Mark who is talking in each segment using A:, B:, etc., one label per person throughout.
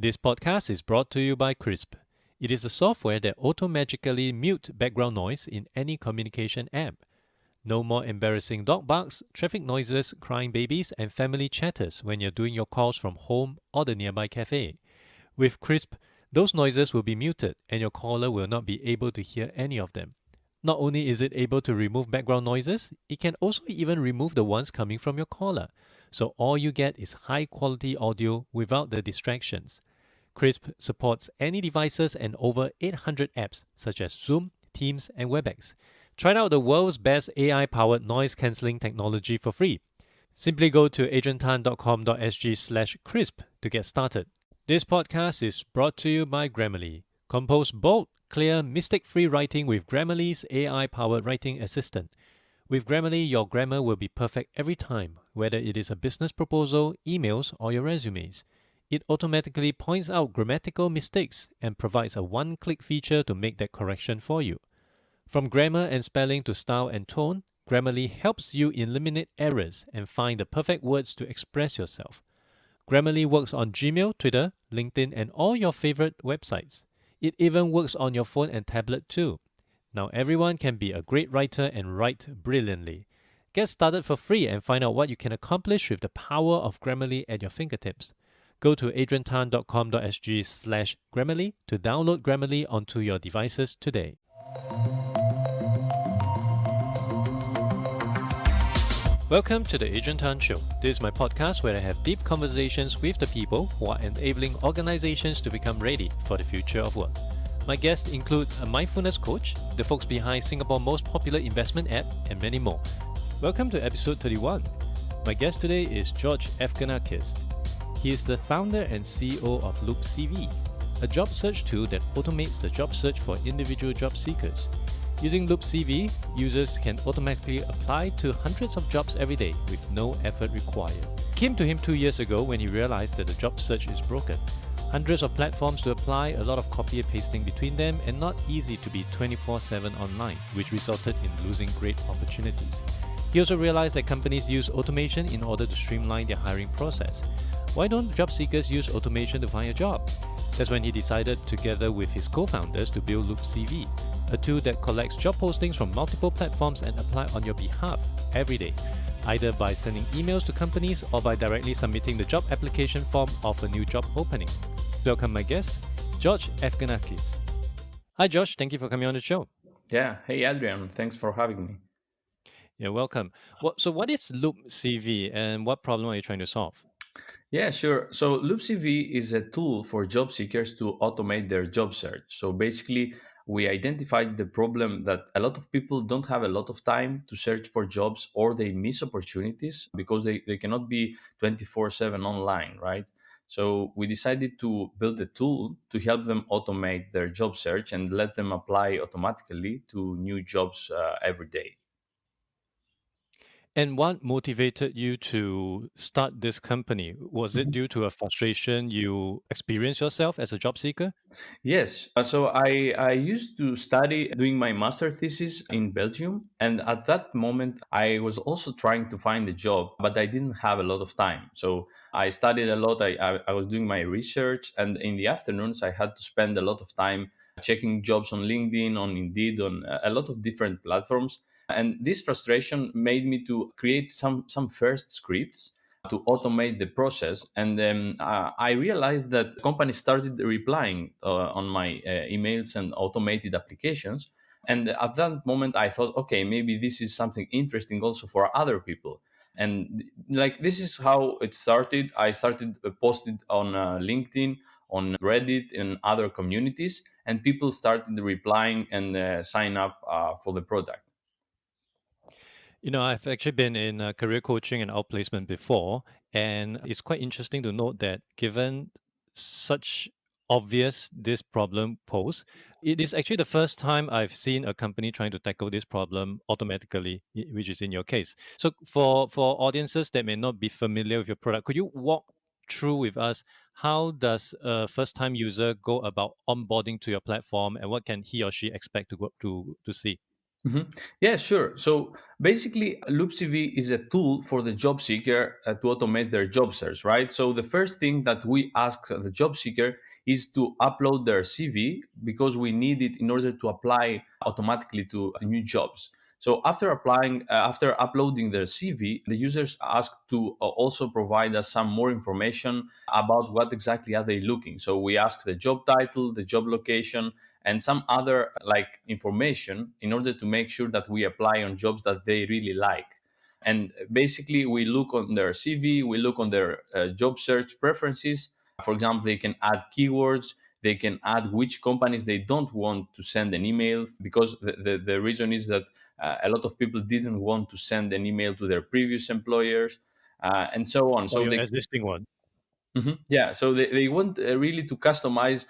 A: This podcast is brought to you by Crisp. It is a software that auto-magically mute background noise in any communication app. No more embarrassing dog barks, traffic noises, crying babies, and family chatters when you're doing your calls from home or the nearby cafe. With Crisp, those noises will be muted and your caller will not be able to hear any of them. Not only is it able to remove background noises, it can also even remove the ones coming from your caller. So all you get is high quality audio without the distractions. Crisp supports any devices and over 800 apps such as Zoom, Teams, and WebEx. Try out the world's best AI-powered noise cancelling technology for free. Simply go to adriantan.com.sg/crisp to get started. This podcast is brought to you by Grammarly. Compose bold, clear, mistake-free writing with Grammarly's AI-powered writing assistant. With Grammarly, your grammar will be perfect every time, whether it is a business proposal, emails, or your resumes. It automatically points out grammatical mistakes and provides a one-click feature to make that correction for you. From grammar and spelling to style and tone, Grammarly helps you eliminate errors and find the perfect words to express yourself. Grammarly works on Gmail, Twitter, LinkedIn, and all your favorite websites. It even works on your phone and tablet too. Now everyone can be a great writer and write brilliantly. Get started for free and find out what you can accomplish with the power of Grammarly at your fingertips. Go to adriantan.com.sg/Grammarly to download Grammarly onto your devices today. Welcome to the Adrian Tan Show. This is my podcast where I have deep conversations with the people who are enabling organizations to become ready for the future of work. My guests include a mindfulness coach, the folks behind Singapore's most popular investment app, and many more. Welcome to episode 31. My guest today is George Avgenakis. He is the founder and CEO of Loopcv, a job search tool that automates the job search for individual job seekers. Using Loopcv, users can automatically apply to hundreds of jobs every day with no effort required. It came to him 2 years ago when he realized that the job search is broken. Hundreds of platforms to apply, a lot of copy and pasting between them, and not easy to be 24/7 online, which resulted in losing great opportunities. He also realized that companies use automation in order to streamline their hiring process. Why don't job seekers use automation to find a job? That's when he decided, together with his co-founders, to build Loopcv, a tool that collects job postings from multiple platforms and apply on your behalf every day, either by sending emails to companies or by directly submitting the job application form of a new job opening. Welcome my guest, George Avgenakis. Hi George, thank you for coming on the show.
B: Yeah. Hey, Adrian. Thanks for having me.
A: You're welcome. So what is Loopcv and what problem are you trying to solve?
B: Yeah, sure. So LoopCV is a tool for job seekers to automate their job search. So basically, we identified the problem that a lot of people don't have a lot of time to search for jobs or they miss opportunities because they cannot be 24/7 online, right? So we decided to build a tool to help them automate their job search and let them apply automatically to new jobs every day.
A: And what motivated you to start this company? Was it due to a frustration you experienced yourself as a job seeker?
B: Yes. So I used to study doing my master thesis in Belgium. And at that moment, I was also trying to find a job, but I didn't have a lot of time. So I studied a lot. I was doing my research. And in the afternoons, I had to spend a lot of time checking jobs on LinkedIn, on Indeed, on a lot of different platforms. And this frustration made me to create some first scripts to automate the process. And then I realized that companies started replying on my emails and automated applications. And at that moment, I thought, okay, maybe this is something interesting also for other people. And like this is how it started. I started posted on LinkedIn, on Reddit, and other communities, and people started replying and sign up for the product.
A: You know, I've actually been in career coaching and outplacement before, and it's quite interesting to note that given such obvious this problem pose, it is actually the first time I've seen a company trying to tackle this problem automatically, which is in your case. So for audiences that may not be familiar with your product, could you walk through with us how does a first time user go about onboarding to your platform and what can he or she expect to see?
B: Mhm. Yeah, sure. So basically, Loopcv is a tool for the job seeker to automate their job search, right? So the first thing that we ask the job seeker is to upload their CV because we need it in order to apply automatically to new jobs. So after uploading their CV, the users ask to also provide us some more information about what exactly are they looking. So we ask the job title, the job location, and some other like information in order to make sure that we apply on jobs that they really like. And basically we look on their CV, we look on their job search preferences. For example, they can add keywords, they can add which companies they don't want to send an email, because the reason is that a lot of people didn't want to send an email to their previous employers, and so on.
A: Or
B: So
A: your
B: they
A: existing one?
B: Yeah, so they want really to customize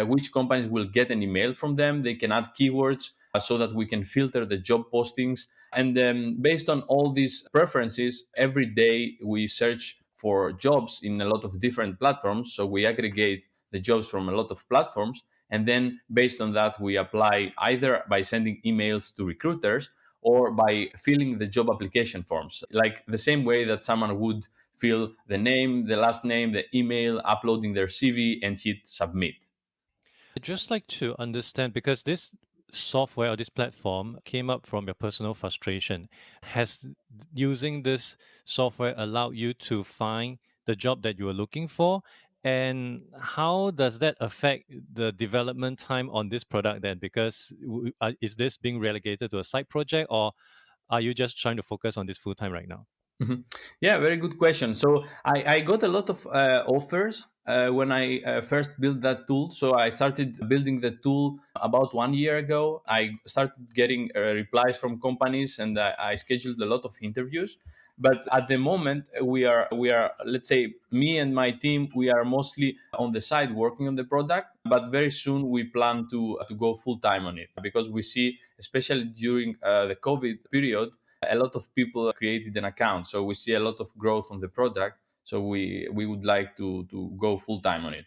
B: which companies will get an email from them. They can add keywords so that we can filter the job postings. And then, based on all these preferences, every day we search for jobs in a lot of different platforms. So we aggregate the jobs from a lot of platforms. And then, based on that, we apply either by sending emails to recruiters or by filling the job application forms, like the same way that someone would fill the name, the last name, the email, uploading their CV, and hit submit.
A: I'd just like to understand, because this software or this platform came up from your personal frustration. Has using this software allowed you to find the job that you were looking for? And how does that affect the development time on this product then? Because is this being relegated to a side project, or are you just trying to focus on this full time right now?
B: Mhm. Yeah, very good question. So I got a lot of offers when I first built that tool. So I started building the tool about 1 year ago. I started getting replies from companies, and I scheduled a lot of interviews. But at the moment, we are, let's say, me and my team, we are mostly on the side working on the product. But very soon we plan to go full time on it, because we see, especially during the COVID period, a lot of people created an account, so we see a lot of growth on the product. So we would like to go full time on it.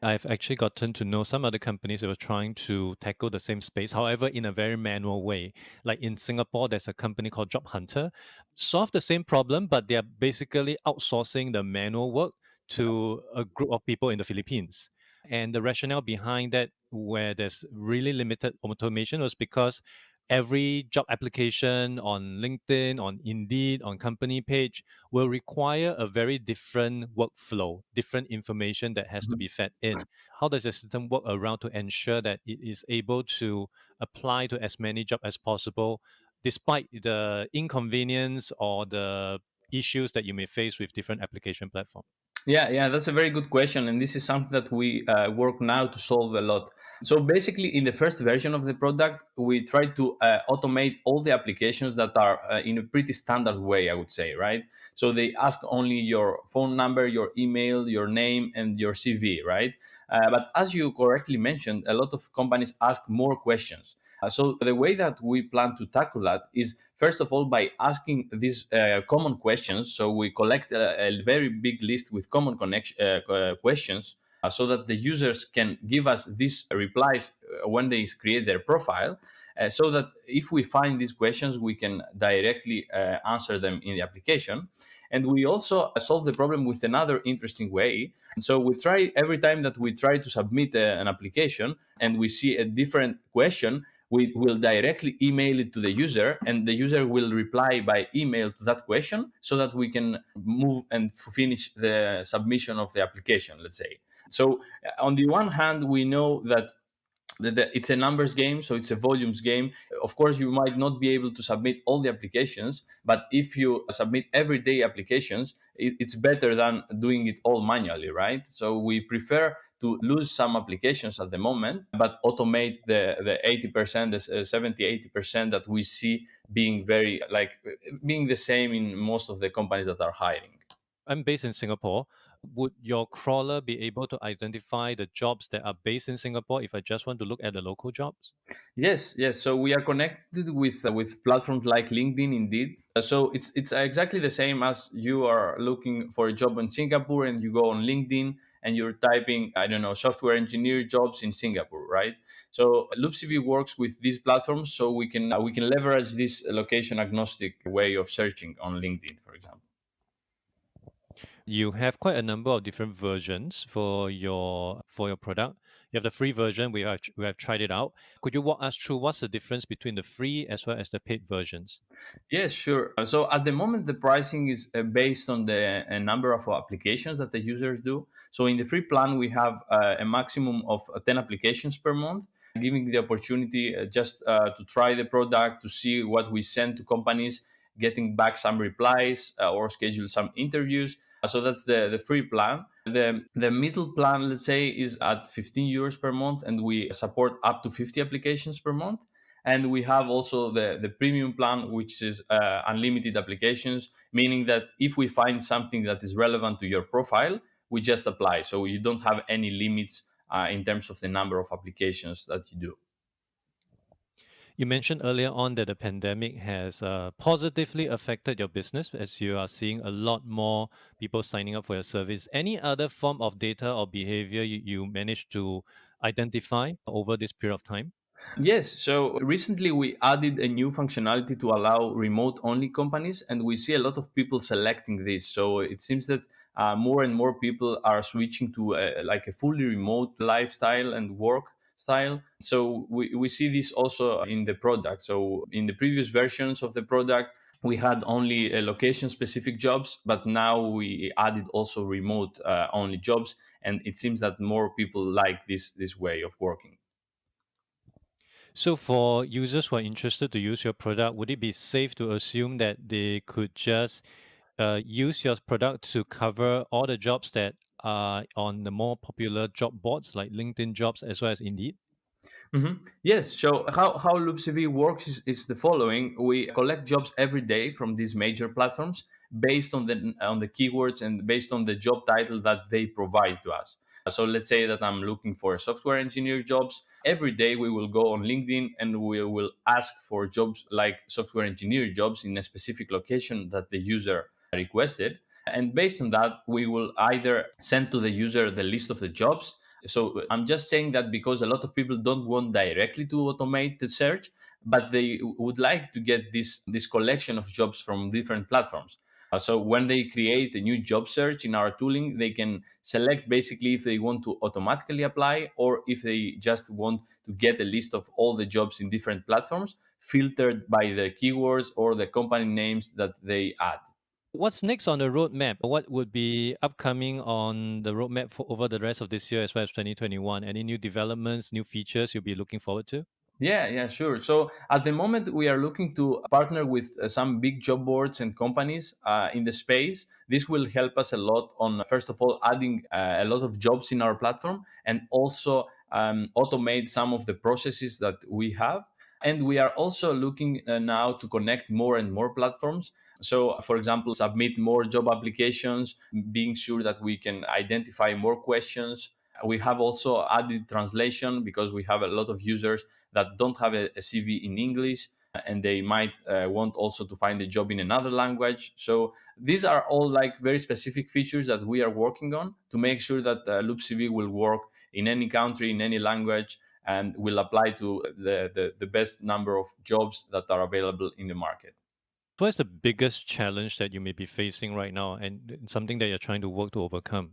A: I've actually gotten to know some other companies that were trying to tackle the same space, however, in a very manual way. Like in Singapore, there's a company called Job Hunter, solve the same problem, but they're basically outsourcing the manual work to a group of people in the Philippines. And the rationale behind that, where there's really limited automation, was because every job application on LinkedIn, on Indeed, on company page will require a very different workflow, different information that has to
B: Mhm.
A: be fed in. How does the system work around to ensure that it is able to apply to as many jobs as possible, despite the inconvenience or the issues that you may face with different application platforms?
B: Yeah, that's a very good question, and this is something that we work now to solve a lot. So basically, in the first version of the product, we try to automate all the applications that are in a pretty standard way, I would say, right? So they ask only your phone number, your email, your name, and your CV, right? But as you correctly mentioned, a lot of companies ask more questions. So the way that we plan to tackle that is, first of all, by asking these common questions. So we collect a very big list with common questions, so that the users can give us these replies when they create their profile, so that if we find these questions, we can directly answer them in the application. And we also solve the problem with another interesting way. So we try, every time that we try to submit an application and we see a different question, we will directly email it to the user, and the user will reply by email to that question, so that we can move and finish the submission of the application, let's say. So on the one hand, we know that it's a numbers game, so it's a volumes game. Of course, you might not be able to submit all the applications, but if you submit everyday applications, it's better than doing it all manually, right? So we prefer to lose some applications at the moment, but automate the 80%, the 70, 80% that we see being very, like, being the same in most of the companies that are hiring.
A: I'm based in Singapore. Would your crawler be able to identify the jobs that are based in Singapore if I just want to look at the local jobs?
B: Yes, yes. So we are connected with platforms like LinkedIn, indeed. So it's exactly the same as you are looking for a job in Singapore, and you go on LinkedIn and you're typing, I don't know, software engineer jobs in Singapore, right? So Loopcv works with these platforms, so we can leverage this location agnostic way of searching on LinkedIn, for example.
A: You have quite a number of different versions for your product. You have the free version. We have tried it out. Could you walk us through what's the difference between the free as well as the paid versions?
B: Yes, sure. So at the moment, the pricing is based on the number of applications that the users do. So in the free plan, we have a maximum of 10 applications per month, giving the opportunity just to try the product, to see what we send to companies, getting back some replies or schedule some interviews. So that's the free plan. The middle plan, let's say, is at 15 euros per month, and we support up to 50 applications per month. And we have also the premium plan, which is unlimited applications, meaning that if we find something that is relevant to your profile, we just apply. So you don't have any limits in terms of the number of applications that you do.
A: You mentioned earlier on that the pandemic has positively affected your business as you are seeing a lot more people signing up for your service. Any other form of data or behavior you managed to identify over this period of time?
B: Yes, so recently we added a new functionality to allow remote only companies, and we see a lot of people selecting this. So it seems that more and more people are switching to like a fully remote lifestyle and work style. So we see this also in the product. So in the previous versions of the product, we had only location specific jobs, but now we added also remote only jobs, and it seems that more people like this way of working.
A: So, for users who are interested to use your product, would it be safe to assume that they could just use your product to cover all the jobs that are on the more popular job boards like LinkedIn Jobs as well as Indeed?
B: Yes. So how LoopCV works is the following: we collect jobs every day from these major platforms based on the keywords and based on the job title that they provide to us. So let's say that I'm looking for software engineer jobs. Every day we will go on LinkedIn and we will ask for jobs like software engineer jobs in a specific location that the user requested. And based on that, we will either send to the user the list of the jobs. So I'm just saying that because a lot of people don't want directly to automate the search, but they would like to get this collection of jobs from different platforms. So when they create a new job search in our tooling, they can select basically if they want to automatically apply or if they just want to get a list of all the jobs in different platforms filtered by the keywords or the company names that they add.
A: What's next on the roadmap? What would be upcoming on the roadmap for over the rest of this year as well as 2021? Any new developments, new features you'll be looking forward to?
B: Yeah, yeah, sure. So at the moment, we are looking to partner with some big job boards and companies in the space. This will help us a lot on, first of all, adding a lot of jobs in our platform and also automate some of the processes that we have. And we are also looking now to connect more and more platforms. So, for example, submit more job applications, being sure that we can identify more questions. We have also added translation because we have a lot of users that don't have a CV in English and they might want also to find a job in another language. So these are all like very specific features that we are working on to make sure that LoopCV will work in any country, in any language, and will apply to the best number of jobs that are available in the market.
A: What's the biggest challenge that you may be facing right now and something that you're trying to work to overcome?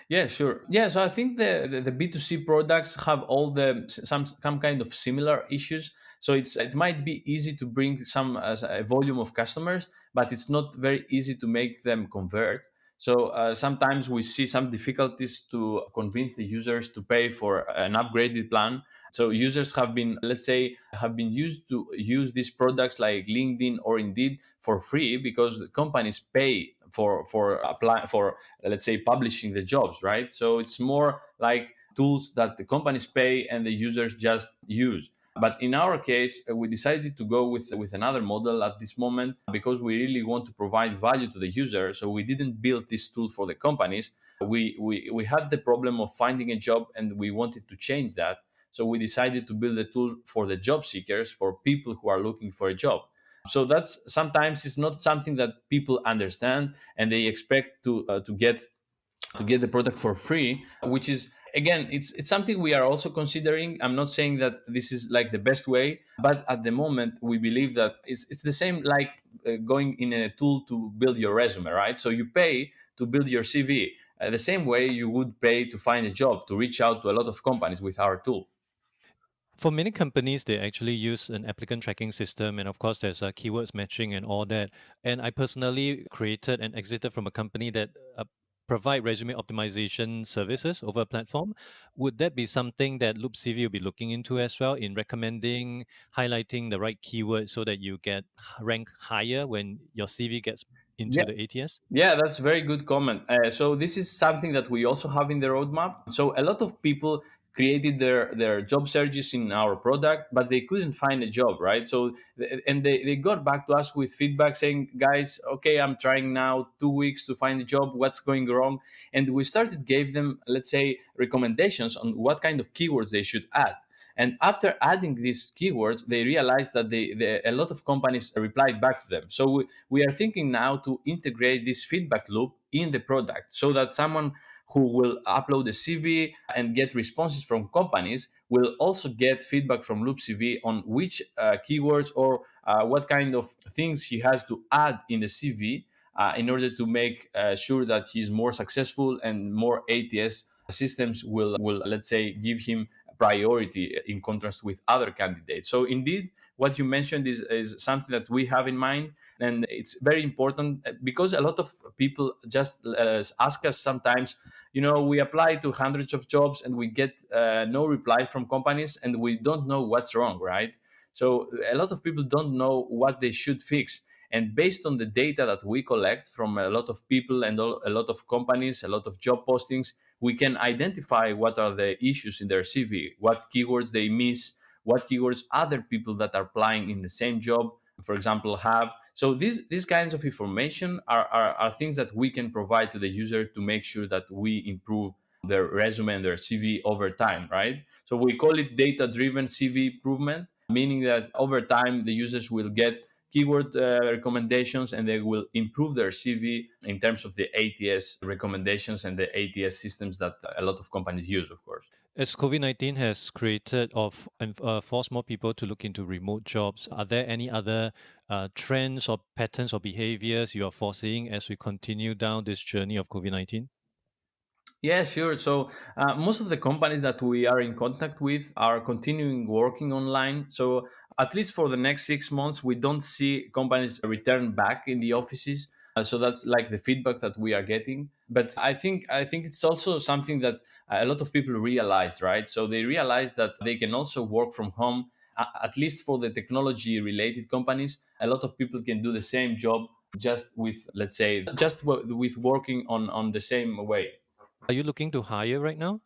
B: Yeah, sure. Yeah, so I think the B2C products have all the some kind of similar issues. So it might be easy to bring some as a volume of customers, but it's not very easy to make them convert. So sometimes we see some difficulties to convince the users to pay for an upgraded plan. So users have been, let's say, have been used to use these products like LinkedIn or Indeed for free because the companies pay for apply for, let's say, publishing the jobs, right? So it's more like tools that the companies pay and the users just use. But in our case, we decided to go with another model at this moment because we really want to provide value to the user. So we didn't build this tool for the companies. We had the problem of finding a job and we wanted to change that. So we decided to build a tool for the job seekers, for people who are looking for a job. So that's sometimes it's not something that people understand, and they expect to get the product for free, which is, again, it's something we are also considering. I'm not saying that this is like the best way, but at the moment we believe that it's the same like going in a tool to build your resume, right? So you pay to build your CV, the same way you would pay to find a job, to reach out to a lot of companies with our tool.
A: For many companies, they actually use an applicant tracking system, and of course, there's keywords matching and all that. And I personally created and exited from a company that provide resume optimization services over a platform. Would that be something that Loopcv will be looking into as well in recommending, highlighting the right keywords so that you get rank higher when your CV gets into
B: Yeah.
A: the ATS?
B: Yeah, that's very good comment. So this is something that we also have in the roadmap. So a lot of people created their job searches in our product, but they couldn't find a job, right? So and they got back to us with feedback saying, guys, okay, I'm trying now 2 weeks to find a job. What's going wrong? And we started gave them, let's say, recommendations on what kind of keywords they should add. And after adding these keywords, they realized that a lot of companies replied back to them. So we are thinking now to integrate this feedback loop in the product so that someone who will upload a CV and get responses from companies will also get feedback from Loopcv on which keywords or what kind of things he has to add in the CV in order to make sure that he's more successful and more ATS systems will, let's say, give him priority in contrast with other candidates. So indeed, what you mentioned is something that we have in mind, and it's very important because a lot of people just ask us sometimes, we apply to hundreds of jobs and we get no reply from companies and we don't know what's wrong, right? So a lot of people don't know what they should fix. And based on the data that we collect from a lot of people and a lot of companies, a lot of job postings, we can identify what are the issues in their CV, what keywords they miss, what keywords other people that are applying in the same job, for example, have. So these kinds of information are things that we can provide to the user to make sure that we improve their resume and their CV over time, right? So we call it data-driven CV improvement, meaning that over time the users will get keyword recommendations and they will improve their CV in terms of the ATS recommendations and the ATS systems that a lot of companies use, of course.
A: As COVID-19 has created and forced more people to look into remote jobs, are there any other trends or patterns or behaviors you are foreseeing as we continue down this journey of COVID-19?
B: Yeah, sure. So most of the companies that we are in contact with are continuing working online. So at least for the next 6 months, we don't see companies return back in the offices. So that's like the feedback that we are getting. But I think it's also something that a lot of people realize, right? So they realize that they can also work from home. At least for the technology related companies, a lot of people can do the same job just with, let's say, just with working on the same way.
A: Are you looking to hire right now?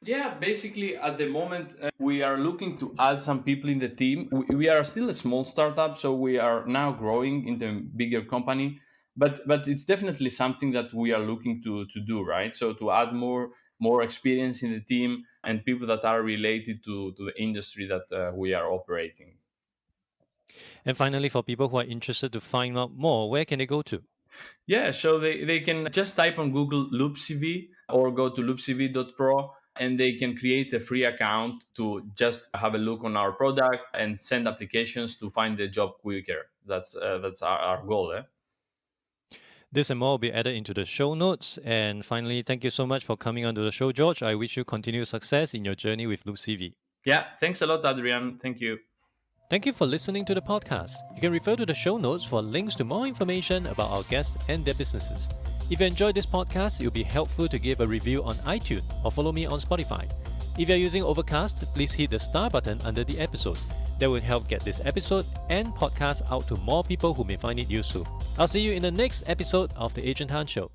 B: Yeah, basically, at the moment, we are looking to add some people in the team. We are still a small startup, so we are now growing into a bigger company. But it's definitely something that we are looking to do, right? So to add more experience in the team and people that are related to the industry that we are operating.
A: And finally, for people who are interested to find out more, where can they go to?
B: Yeah, so they can just type on Google Loopcv or go to loopcv.pro and they can create a free account to just have a look on our product and send applications to find the job quicker. That's our goal. Eh?
A: This and more will be added into the show notes. And finally, thank you so much for coming onto the show, George. I wish you continued success in your journey with Loopcv.
B: Yeah, thanks a lot, Adrian. Thank you.
A: Thank you for listening to the podcast. You can refer to the show notes for links to more information about our guests and their businesses. If you enjoyed this podcast, it would be helpful to give a review on iTunes or follow me on Spotify. If you're using Overcast, please hit the star button under the episode. That will help get this episode and podcast out to more people who may find it useful. I'll see you in the next episode of The Adrian Tan Show.